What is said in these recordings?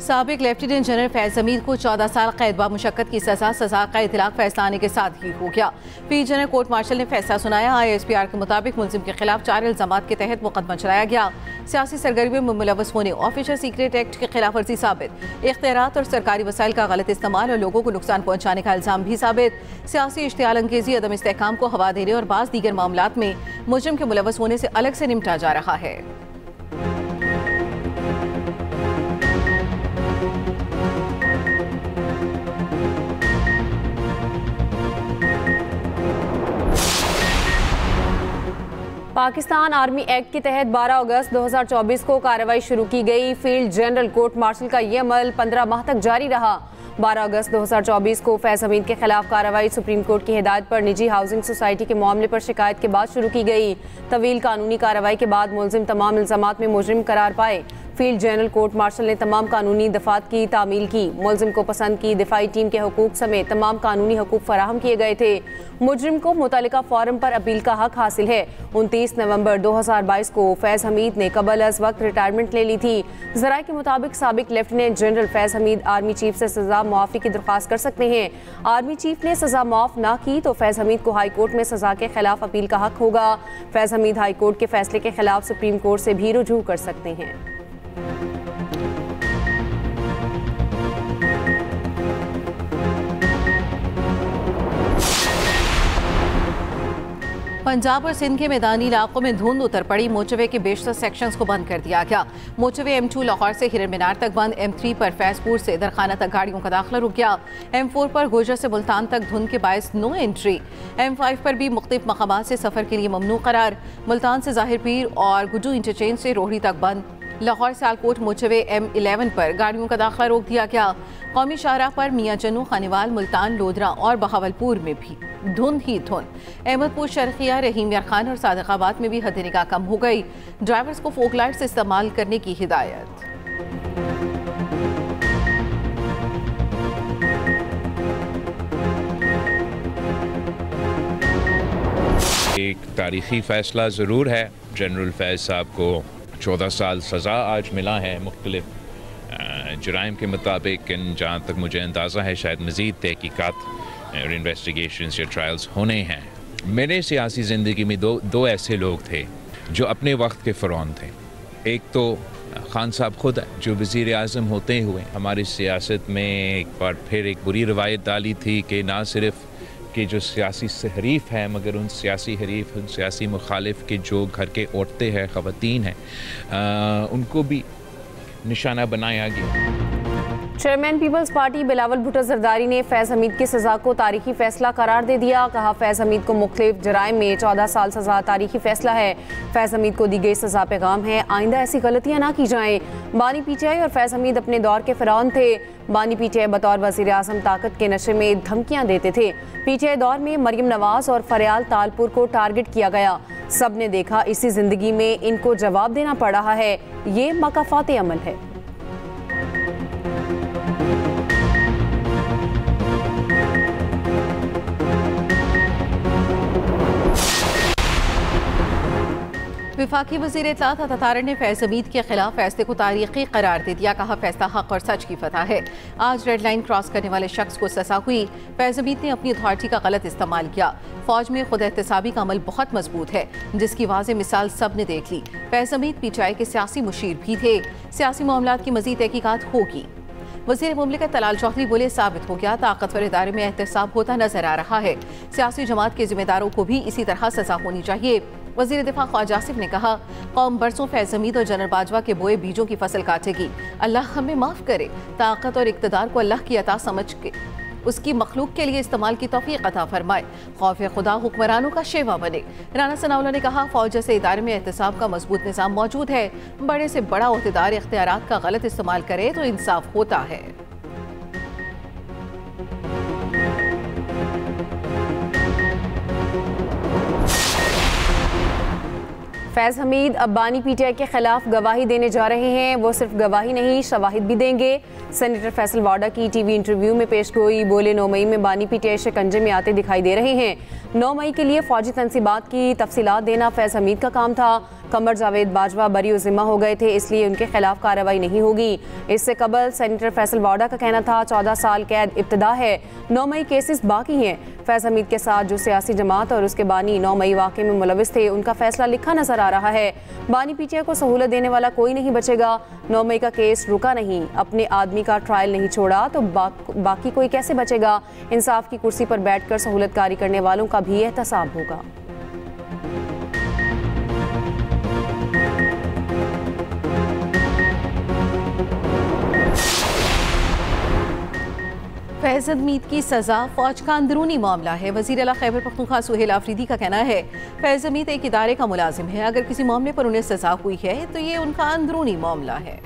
साबिक lieutenant general Faiz Hamid को 14 साल कैद व मुशक्कत की सजा का इतलाक फैसला आने के साथ ही हो गया। पी जनरल कोर्ट मार्शल ने फैसला सुनाया। ISPR के मुताबिक मुलजिम के खिलाफ 4 इल्जामात के तहत मुकदमा चलाया गया। सियासी सरगर्मियों में मुलव्वस होने, ऑफिसर सीक्रेट एक्ट की खिलाफ वर्जी साबित, इख्तियारात और सरकारी वसाइल का गलत इस्तेमाल और लोगों को नुकसान पहुंचाने का इल्जाम भी साबित, सियासी इश्तियाल अंगेजी, अदम इस्तेहकाम को हवा देने और बाज़ दीगर मामलात में मुलजिम के मुलव्वस होने से अलग से निपटा जा रहा है। पाकिस्तान आर्मी एक्ट के तहत 12 अगस्त 2024 को कार्रवाई शुरू की गई। फील्ड जनरल कोर्ट मार्शल का ये अमल 15 माह तक जारी रहा। 12 अगस्त 2024 को फैज हमीद के खिलाफ कार्रवाई सुप्रीम कोर्ट की हिदायत पर निजी हाउसिंग सोसाइटी के मामले पर शिकायत के बाद शुरू की गई। तवील कानूनी कार्रवाई के बाद मुलजिम तमाम इल्जामात में मुजरिम करार पाए। फील्ड जनरल कोर्ट मार्शल ने तमाम कानूनी दफात की तामील की। मुलजिम को पसंद की दिफाई टीम के हुकूक समेत तमाम कानूनी हुकूक फराहम किए गए थे। मुजरिम को मुतल्लिका फॉरम पर अपील का हक हासिल है। 29 नवंबर 2022 को फैज हमीद ने कबल अज वक्त रिटायरमेंट ले ली थी। ज़राए के मुताबिक साबिक lieutenant general Faiz Hamid army chief से सजा मुआफ़ी की दरख्वास्त कर सकते हैं। आर्मी चीफ ने सजा मुआफ ना की तो फैज हमीद को हाई कोर्ट में सजा के खिलाफ अपील का हक होगा। फैज हमीद हाई कोर्ट के फैसले के खिलाफ सुप्रीम कोर्ट से भी रुजू कर सकते हैं। पंजाब और सिंध के मैदानी इलाकों में धुंध उतर पड़ी। मोटरवे के बेशतर सेक्शंस को बंद कर दिया गया। मोटरवे M2 लाहौर से हिरन मीनार तक बंद। M3 पर फैजपुर से दरखाना तक गाड़ियों का दाखिला रुक गया। M4 पर गुजर से मुल्तान तक धुंध के बायस नो एंट्री। M5 पर भी मुख्तलिफ मकामात से सफ़र के लिए ममनू करार। मुल्तान से ज़ाहिर पीर और गुड्डू इंटरचेंज से रोहड़ी तक बंद। लाहौर सियालकोट मोटरवे M11 पर गाड़ियों का दाखिला रोक दिया गया। कौमी शाहराह पर मियाँ जन्नू, खानीवाल, मुल्तान, लोधरा और बहावलपुर में भी धुंध ही धुंध। अहमदपुर, शर्खिया, रहीम यार खान और सादिकाबाद में भी हद निगाह कम हो गई। ड्राइवर्स को फोक लाइट्स इस्तेमाल करने की हिदायत। एक तारीखी फैसला ज़रूर है। जनरल फैज साहब को 14 साल सज़ा आज मिला है मुख्तलिफ जुराइम के मुताबिक। जहाँ तक मुझे अंदाज़ा है शायद मज़ीद तहकीकात और इन्वेस्टिगेशंस या ट्रायल्स होने हैं। मेरे सियासी ज़िंदगी में दो ऐसे लोग थे जो अपने वक्त के फ़रौन थे। एक तो खान साहब खुद जो वज़ीर आज़म होते हुए हमारी सियासत में एक बार फिर एक बुरी रवायत डाली थी कि ना सिर्फ कि जो सियासी हरीफ हैं मगर उन सियासी हरीफ, उन सियासी मुखालिफ के जो घर के औरतें हैं, ख़वातीन हैं, उनको भी निशाना बनाया गया। चेयरमैन पीपल्स पार्टी बिलावल भुट्टो जरदारी ने फैज हमीद की सज़ा को तारीखी फैसला करार दे दिया। कहा फैज हमीद को मुख्तलिफ जराइम में 14 साल सज़ा तारीखी फैसला है। फैज हमीद को दी गई सज़ा पैगाम है, आइंदा ऐसी गलतियाँ ना की जाएँ। बानी PTI और फैज हमीद अपने दौर के फ़िरौन थे। बानी PTI बतौर वज़ीर आज़म ताकत के नशे में धमकियाँ देते थे। PTI दौर में मरियम नवाज़ और फरियाल तालपुर को टारगेट किया गया। सब ने देखा इसी ज़िंदगी में इनको जवाब देना पड़ रहा है। ये मकाफात अमल है। वफाकी वज़ीर इत्तलात अतातारक ने फैज हमीद के खिलाफ फैसले को तारीखी करार दे दिया। कहा फैसला हक और सच की फतह है। आज रेड लाइन क्रॉस करने वाले शख्स को सजा हुई। फैज हमीद ने अपनी अथॉरिटी का गलत इस्तेमाल किया। फौज में खुद एहतसाबी का अमल बहुत मजबूत है जिसकी वाज़ेह मिसाल सब ने देख ली। फैज हमीद PTI के सियासी मुशीर भी थे। सियासी मामलात की मज़ीद तहकीकात होगी। वज़ीर मुमलिकत तलाल चौधरी बोले साबित हो गया ताकतवर इदारे में एहतसाब होता नजर आ रहा है। सियासी जमात के जिम्मेदारों को भी इसी तरह सजा होनी चाहिए। वज़ीर दिफा ख्वाजा आसिफ ने कहा कौम बरसों फैज हमीद और जनरल बाजवा के बोए बीजों की फसल काटेगी। अल्लाह हमें माफ़ करे। ताकत और इक़्तिदार को अल्लाह की अता समझ के उसकी मखलूक के लिए इस्तेमाल की तौफीक अता फरमाए। खौफ खुदा हुक्मरानों का शेवा बने। राना सनाउल्लाह ने कहा फौज जैसे इदारे में एहतसाब का मजबूत निज़ाम मौजूद है। बड़े से बड़ा ओहदेदार इख्तियारात का गलत इस्तेमाल करे तो इंसाफ होता है। फैज हमीद अब बानी PTI के खिलाफ गवाही देने जा रहे हैं। वो सिर्फ गवाही नहीं शवाहिद भी देंगे। सेनेटर फैसल वाडा की TV इंटरव्यू में पेश गोई बोले 9 मई में बानी PTI शिकंजे में आते दिखाई दे रहे हैं। 9 मई के लिए फौजी तनसीबात की तफसीलात देना फैज हमीद का काम था। कमर जावेद बाजवा बरी जिम्मा हो गए थे, इसलिए उनके खिलाफ कार्रवाई नहीं होगी। इससे कबल सेनेटर फैसल वाडा का कहना था 14 साल कैद इब्तदा है, 9 मई केसेस बाकी हैं। फैज़ हमीद के साथ जो सियासी जमात और उसके बानी 9 मई वाक़े में मुलविस थे, उनका फैसला लिखा नजर आ रहा है। बानी पीटीआई को सहूलत देने वाला कोई नहीं बचेगा। 9 मई का केस रुका नहीं, अपने आदमी का ट्रायल नहीं छोड़ा तो बाकी कोई कैसे बचेगा। इंसाफ की कुर्सी पर बैठकर सहूलतकारी करने वालों का भी एहतसाब होगा। फैज़ हमीद की सज़ा फौज का अंदरूनी मामला है। वज़ीर आला खैबर पख्तूनख्वा सुहेल आफरीदी का कहना है फैज़ हमीद एक इदारे का मुलाजिम है, अगर किसी मामले पर उन्हें सज़ा हुई है तो ये उनका अंदरूनी मामला है।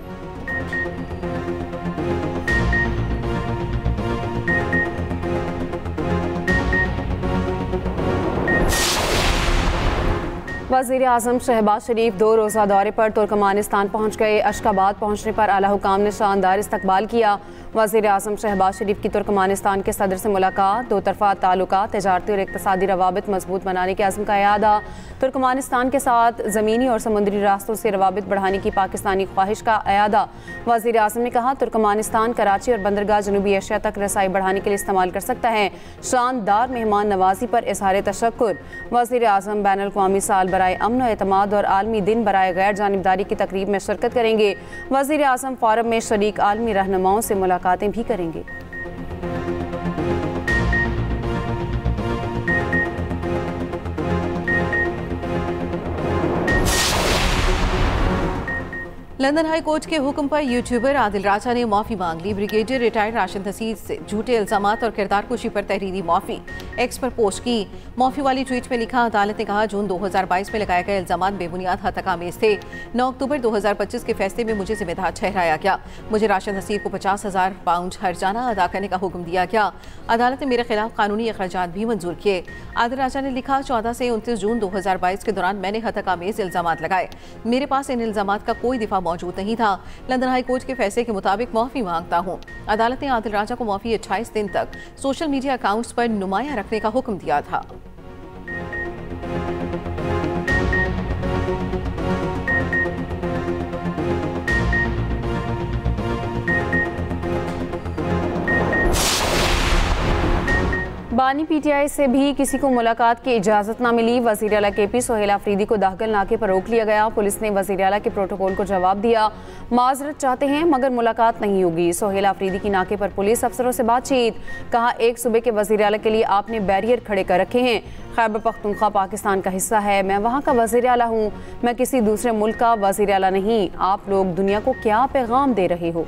वज़ीर आज़म शहबाज शरीफ 2 रोज़ा दौरे पर तुर्कमानिस्तान पहुँच गए। अशकाबाद पहुँचने पर आला हुकाम ने शानदार इस्तकबाल किया। वज़ीर आज़म शहबाज शरीफ की तुर्कमानिस्तान के सदर से मुलाकात, 2 तरफ़ा ताल्लुकात, तिजारती और इक़्तिसादी रवाबित मजबूत बनाने के अज़्म का इयादा। तुर्कमानिस्तान के साथ ज़मीनी और समुद्री रास्तों से रवाबित बढ़ाने की पाकिस्तानी ख्वाहिश का इयादा। वज़ीर आज़म ने कहा तुर्कमानिस्तान कराची और बंदरगाह जनूबी एशिया तक रसाई बढ़ाने के लिए इस्तेमाल कर सकता है। शानदार मेहमान नवाजी पर इज़हार तशक्कुर। वज़ीर आज़म बैनुल अक़वामी साल बराए अमन व एतमाद और आलमी दिन बराए गैर जानिबदारी की तकरीब में शिरकत करेंगे। वज़ीर आज़म फोरम में शरीक आलमी रहनुमाओं से मुलाकातें भी करेंगे। लंदन हाई कोर्ट के हुक्म पर यूट्यूबर आदिल राजा ने माफ़ी मांग ली। ब्रिगेडियर रिटायर्ड राशिद हसीद से झूठे इल्जामात और किरदार कुशी पर तहरीरी माफ़ी एक्स पर पोस्ट की। माफ़ी वाली ट्वीट में लिखा, अदालत ने कहा जून 2022 में लगाए गए इल्जामात बेबुनियाद हतकामेज थे। 9 अक्टूबर 2025 के फैसले में मुझे जिम्मेदार ठहराया गया। मुझे राशिद हसीद को 50,000 पाउंड हर्जाना अदा करने का हुक्म दिया गया। अदालत ने मेरे खिलाफ कानूनी अखराजात भी मंजूर किए। आदिल राजा ने लिखा, 14 से 29 जून 2022 के दौरान मैंने हतकामेज इल्जामात लगाए। मेरे पास इन इल्जामात का कोई दिफा मौजूद नहीं था। लंदन हाई कोर्ट के फैसले के मुताबिक माफी मांगता हूं। अदालत ने आदिल राजा को माफी 28 दिन तक सोशल मीडिया अकाउंट्स पर नुमाया रखने का हुक्म दिया था। बानी पीटीआई से भी किसी को मुलाकात की इजाज़त न मिली। वज़ीर आला केपी सुहेल आफरीदी को दाखिल नाके पर रोक लिया गया। पुलिस ने वज़ीर आला के प्रोटोकॉल को जवाब दिया, माजरत चाहते हैं मगर मुलाकात नहीं होगी। सुहेल आफरीदी की नाके पर पुलिस अफसरों से बातचीत, कहा एक सूबे के वज़ीर आला के लिए आपने बैरियर खड़े कर रखे हैं। खैबर पख्तूनख्वा पाकिस्तान का हिस्सा है, मैं वहाँ का वज़ीर आला हूँ, मैं किसी दूसरे मुल्क का वज़ीर आला नहीं। आप लोग दुनिया को क्या पैगाम दे रहे हो।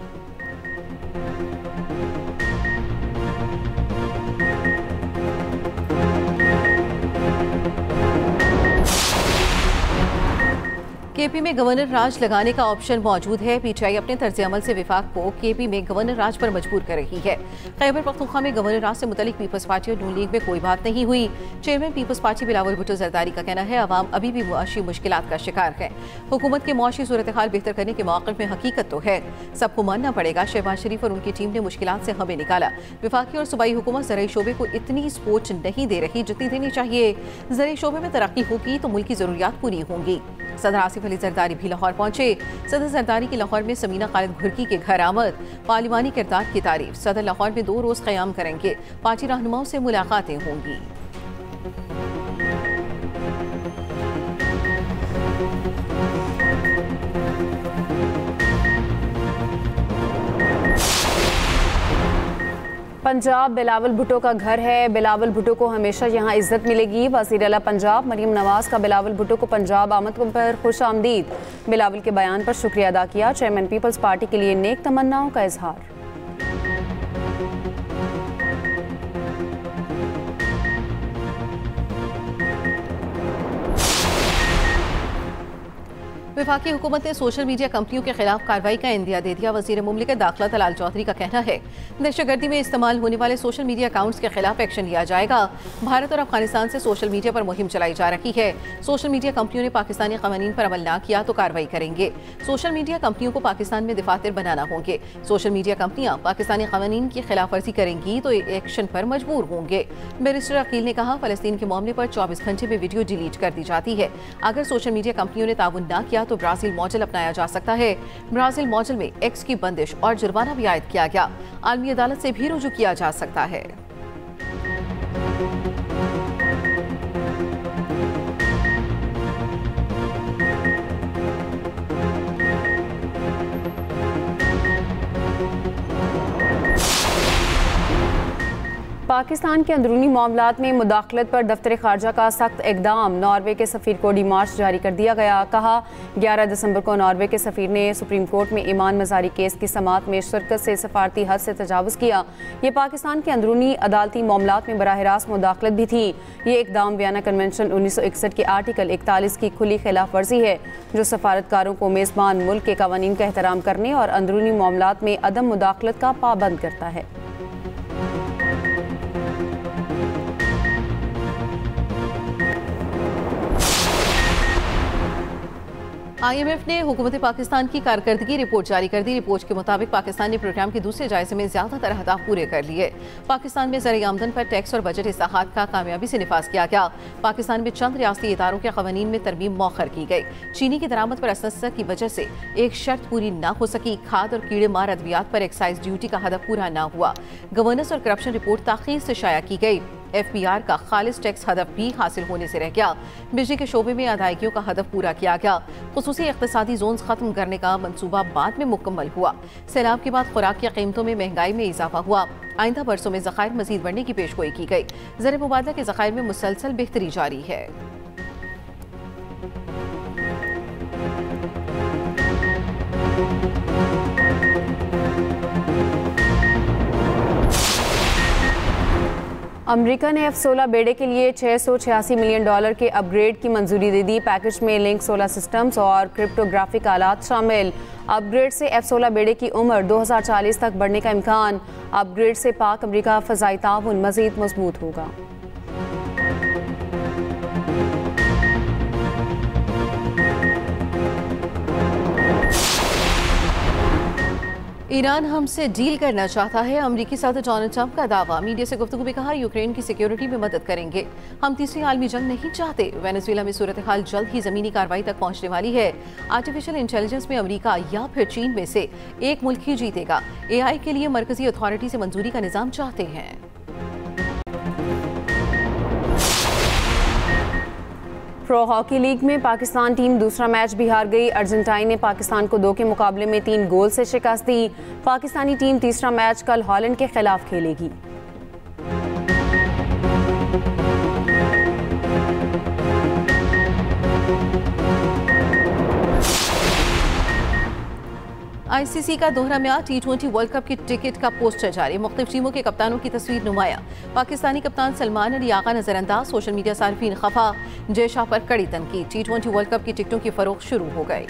केपी में गवर्नर राज लगाने का ऑप्शन मौजूद है। पीटीआई अपने तर्ज अमल से विफाक को केपी में गवर्नर राज पर मजबूर कर रही है। खैबर पख्तूनख्वा में गवर्नर राज से मुतल्लिक पीपल्स पार्टी और नून लीग में कोई बात नहीं हुई। चेयरमैन पीपल्स पार्टी बिलावल भुट्टो जरदारी का कहना है अवाम अभी भी मुआशी मुश्किलात का शिकार है। हुकूमत के मुआशी सूरत हाल बेहतर करने के मौक़िफ़ में हकीकत तो है, सबको मानना पड़ेगा। शहबाज शरीफ और उनकी टीम ने मुश्किलात से हमें निकाला। विफाकी और सूबाई हुकूमत ज़राई शोबे को इतनी सपोर्ट नहीं दे रही जितनी देनी चाहिए। ज़राई शोबे में तरक्की होगी तो मुल्क की ज़रूरियात पूरी होंगी। सदर आसिफ अली जरदारी भी लाहौर पहुंचे। सदर जरदारी की लाहौर में समीना खालिद घुर्की के घर आमद, पार्लिमानी किरदार की तारीफ। सदर लाहौर में 2 रोज़ क़याम करेंगे। पार्टी रहनुमाओं से मुलाकातें होंगी। पंजाब बिलावल भुट्टो का घर है, बिलावल भुट्टो को हमेशा यहाँ इज्जत मिलेगी। वज़ीर आला पंजाब मरियम नवाज का बिलावल भुट्टो को पंजाब आमद पर खुश आमदीद। बिलावल के बयान पर शुक्रिया अदा किया। चेयरमैन पीपल्स पार्टी के लिए नेक तमन्नाओं का इजहार। वफाकी हुकूमत ने सोशल मीडिया कंपनियों के खिलाफ कार्रवाई का इंदिया दे दिया। वज़ीर मुमलिकत दाखिला तलाल चौधरी का कहना है दहशतगर्दी में इस्तेमाल होने वाले सोशल मीडिया अकाउंट्स के खिलाफ एक्शन लिया जाएगा। भारत और अफगानिस्तान से सोशल मीडिया पर मुहिम चलाई जा रही है। सोशल मीडिया कंपनियों ने पाकिस्तानी कवानीन पर अमल न किया तो कार्रवाई करेंगे। सोशल मीडिया कंपनियों को पाकिस्तान में दिफातर बनाना होंगे। सोशल मीडिया कंपनियां पाकिस्तानी कवानीन की खिलाफ वर्जी करेंगी तो एक्शन पर मजबूर होंगे। बैरिस्टर अकील ने कहा फलस्तीन के मामले पर 24 घंटे में वीडियो डिलीट कर दी जाती है। अगर सोशल मीडिया कंपनियों ने ताउन न किया तो ब्राजील मॉडल अपनाया जा सकता है। ब्राजील मॉडल में एक्स की बंदिश और जुर्माना भी आयद किया गया। आलमी अदालत से भी रुजू किया जा सकता है। पाकिस्तान के अंदरूनी मामलात में मुदाखलत पर दफ्तर खारजा का सख्त इकदाम। नॉर्वे के सफ़ीर को डिमार्च जारी कर दिया गया। कहा 11 दिसंबर को नॉर्वे के सफ़ीर ने सुप्रीम कोर्ट में ईमान मजारी केस की समाअत में शिरकत से सफारती हद से तजावुज़ किया। ये पाकिस्तान के अंदरूनी अदालती मामलात में बराह रास्त मुदाखलत भी थी। ये इकदाम वियना कन्वेंशन 1961 के आर्टिकल 41 की खुली खिलाफ वर्जी है, जो सफारतकारों को मेज़बान मुल्क के कवानीन का एहतराम करने और अंदरूनी मामलात में अदम मुदाखलत का पाबंद करता है। IMF ने हुकूमत पाकिस्तान की कारकर्दगी रिपोर्ट जारी कर दी। रिपोर्ट के मुताबिक पाकिस्तान ने प्रोग्राम के दूसरे जायजे में ज्यादातर अहदाफ पूरे कर लिए। पाकिस्तान में ज़र आमदन पर टैक्स और बजट इस्लाहात का कामयाबी से निफाज किया गया। पाकिस्तान में चंद रियासती इदारों के कवानीन में तरमीम मौखर की गई। चीनी की दरामद पर असर की वजह से एक शर्त पूरी न हो सकी। खाद और कीड़े मार अद्वियात पर एक्साइज ड्यूटी का हदफ पूरा न हुआ। गवर्नेंस और करप्शन रिपोर्ट ताख़ीर से शाया की गई। FPR का खालिस टैक्स हदफ भी हासिल होने से रह गया। बिजली के शोबे में अदायगियों का हदफ पूरा किया गया। खुसूसी इक़्तिसादी जोन खत्म करने का मंसूबा बाद में मुकम्मल हुआ। सैलाब के बाद खुराक की कीमतों में महंगाई में इजाफा हुआ। आइंदा बरसों में ज़खायर मजीद बढ़ने की पेशगोई की गई। ज़र मुबादला के ज़खायर में मुसलसल बेहतरी जारी है। अमेरिका ने F-16 बेड़े के लिए $686 मिलियन के अपग्रेड की मंजूरी दे दी। पैकेज में लिंक 16 सिस्टम्स और क्रिप्टोग्राफिक आलात शामिल। अपग्रेड से F-16 बेड़े की उम्र 2040 तक बढ़ने का इम्कान। अपग्रेड से पाक अमेरिका फ़ज़ाई ताउन मज़ीद मजबूत होगा। ईरान हमसे डील करना चाहता है। अमेरिकी सदर डोनाल्ड ट्रंप का दावा। मीडिया से गुफ्तगू में कहा यूक्रेन की सिक्योरिटी में मदद करेंगे। हम तीसरी आलमी जंग नहीं चाहते। वेनेजुएला में सूरत हाल जल्द ही जमीनी कार्रवाई तक पहुंचने वाली है। आर्टिफिशियल इंटेलिजेंस में अमेरिका या फिर चीन में से एक मुल्क ही जीतेगा। AI के लिए मरकजी अथॉरिटी से मंजूरी का निजाम चाहते हैं। प्रो हॉकी लीग में पाकिस्तान टीम दूसरा मैच भी हार गई। अर्जेंटाइन ने पाकिस्तान को 2 के मुकाबले में 3 गोल से शिकस्त दी। पाकिस्तानी टीम तीसरा मैच कल हॉलैंड के खिलाफ खेलेगी। ICC का दोहरा म्यार T20 वर्ल्ड कप की टिकट का पोस्टर जारी। मुख्तलिफ टीमों के कप्तानों की तस्वीर नुमाया। पाकिस्तानी कप्तान सलमान अली आगा नजरअंदाज। सोशल मीडिया सार्फिन खफा। जय शाह पर कड़ी तनकीद। T20 वर्ल्ड कप की टिकटों की फरोख्त शुरू हो गई।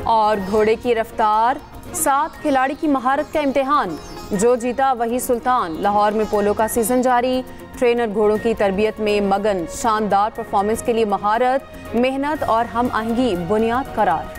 और घोड़े की रफ्तार, 7 खिलाड़ी की महारत का इम्तिहान। जो जीता वही सुल्तान। लाहौर में पोलो का सीजन जारी। ट्रेनर घोड़ों की तरबियत में मगन। शानदार परफॉर्मेंस के लिए महारत, मेहनत और हम आहंगी बुनियाद करार।